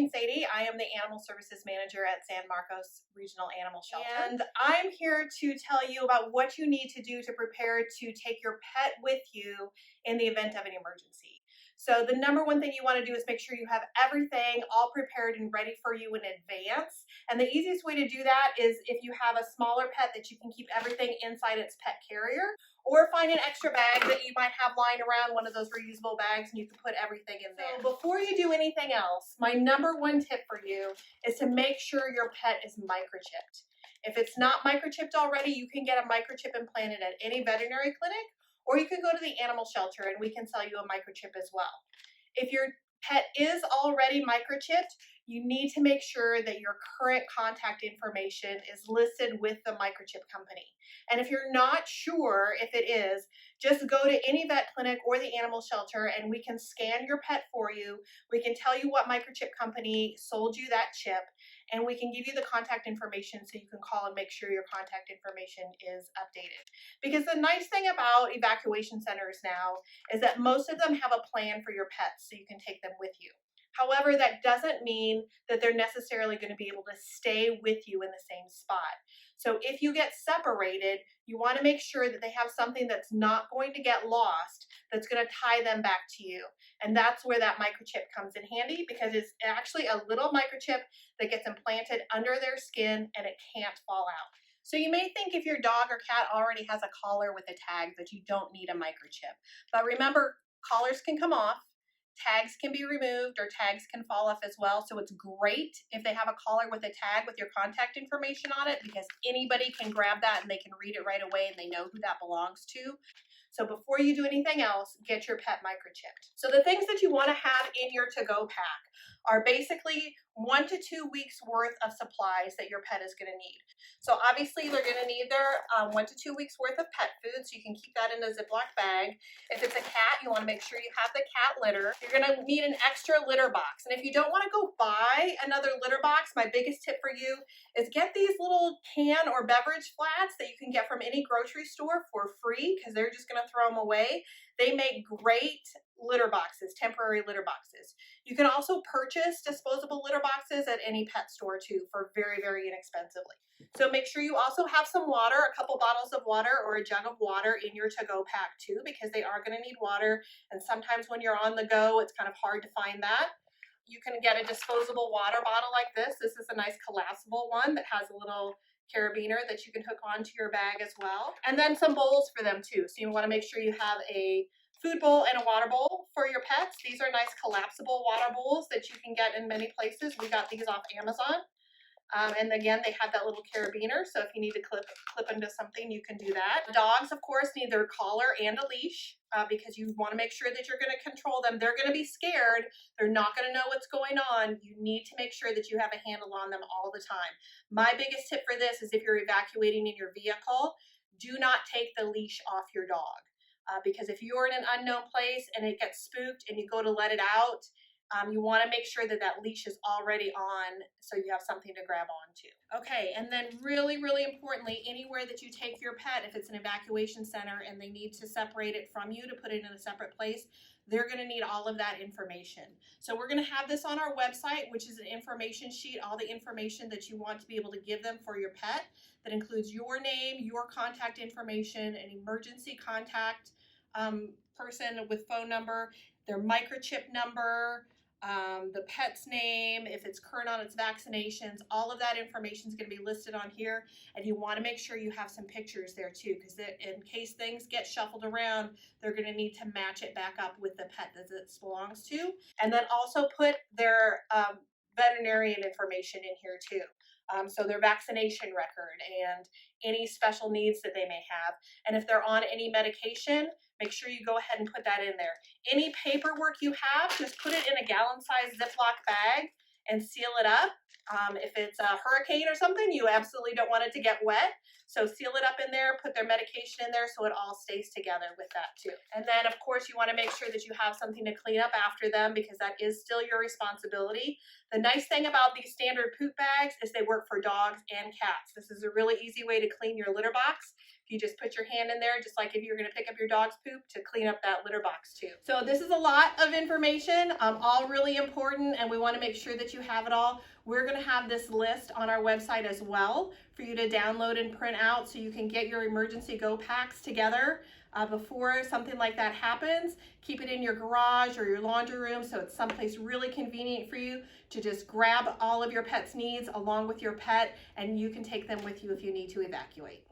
name's Sadie. I am the Animal Services Manager at San Marcos Regional Animal Shelter. And I'm here to tell you about what you need to do to prepare to take your pet with you in the event of an emergency. So the number one thing you want to do is make sure you have everything all prepared and ready for you in advance. And the easiest way to do that is if you have a smaller pet that you can keep everything inside its pet carrier, or find an extra bag that you might have lying around, one of those reusable bags, and you can put everything in there. So before you do anything else, my number one tip for you is to make sure your pet is microchipped. If it's not microchipped already, you can get a microchip implanted at any veterinary clinic, or you can go to the animal shelter and we can sell you a microchip as well. If your pet is already microchipped, you need to make sure that your current contact information is listed with the microchip company. And if you're not sure if it is, just go to any vet clinic or the animal shelter and we can scan your pet for you. We can tell you what microchip company sold you that chip, and we can give you the contact information so you can call and make sure your contact information is updated. Because the nice thing about evacuation centers now is that most of them have a plan for your pets so you can take them with you. However, that doesn't mean that they're necessarily going to be able to stay with you in the same spot. So if you get separated, you want to make sure that they have something that's not going to get lost, that's going to tie them back to you. And that's where that microchip comes in handy, because it's actually a little microchip that gets implanted under their skin and it can't fall out. So you may think if your dog or cat already has a collar with a tag that you don't need a microchip. But remember, collars can come off. Tags can be removed, or tags can fall off as well. So it's great if they have a collar with a tag with your contact information on it, because anybody can grab that and they can read it right away and they know who that belongs to. So before you do anything else, get your pet microchipped. So the things that you want to have in your to-go pack are basically 1 to 2 weeks worth of supplies that your pet is going to need. So obviously they're going to need their 1 to 2 weeks worth of pet food, so you can keep that in a Ziploc bag. If it's a cat, you want to make sure you have the cat litter. You're going to need an extra litter box. And if you don't want to go buy another litter box, my biggest tip for you is get these little can or beverage flats that you can get from any grocery store for free, because they're just going to throw them away. They make great litter boxes, temporary litter boxes. You can also purchase disposable litter boxes at any pet store too for very, very inexpensively. So make sure you also have some water, a couple bottles of water or a jug of water in your to-go pack too, because they are going to need water. And sometimes when you're on the go, it's kind of hard to find that. You can get a disposable water bottle like this. This is a nice collapsible one that has a little carabiner that you can hook onto your bag as well. And then some bowls for them too. So you want to make sure you have a food bowl and a water bowl for your pets. These are nice collapsible water bowls that you can get in many places. We got these off Amazon. And again, they have that little carabiner, so if you need to clip into something, you can do that. Dogs, of course, need their collar and a leash because you want to make sure that you're going to control them. They're going to be scared. They're not going to know what's going on. You need to make sure that you have a handle on them all the time. My biggest tip for this is if you're evacuating in your vehicle, do not take the leash off your dog. Because if you're in an unknown place and it gets spooked and you go to let it out, you want to make sure that that leash is already on so you have something to grab onto. Okay, and then really, really importantly, anywhere that you take your pet, if it's an evacuation center and they need to separate it from you to put it in a separate place, they're going to need all of that information. So we're going to have this on our website, which is an information sheet, all the information that you want to be able to give them for your pet. That includes your name, your contact information, an emergency contact person with phone number, their microchip number, the pet's name, if it's current on its vaccinations, all of that information is going to be listed on here. And you want to make sure you have some pictures there too, because in case things get shuffled around, they're going to need to match it back up with the pet that it belongs to. And then also put their veterinarian information in here too. So their vaccination record and any special needs that they may have. And if they're on any medication, make sure you go ahead and put that in there. Any paperwork you have, just put it in a gallon-sized Ziploc bag and seal it up. If it's a hurricane or something, you absolutely don't want it to get wet. So seal it up in there, put their medication in there so it all stays together with that too. And then of course you want to make sure that you have something to clean up after them, because that is still your responsibility. The nice thing about these standard poop bags is they work for dogs and cats. This is a really easy way to clean your litter box. If you just put your hand in there, just like if you're going to pick up your dog's poop, to clean up that litter box too. So this is a lot of information, all really important, and we want to make sure that you have it all. We're going to have this list on our website as well for you to download and print out so you can get your emergency go packs together before something like that happens. Keep it in your garage or your laundry room so it's someplace really convenient for you to just grab all of your pet's needs along with your pet, and you can take them with you if you need to evacuate.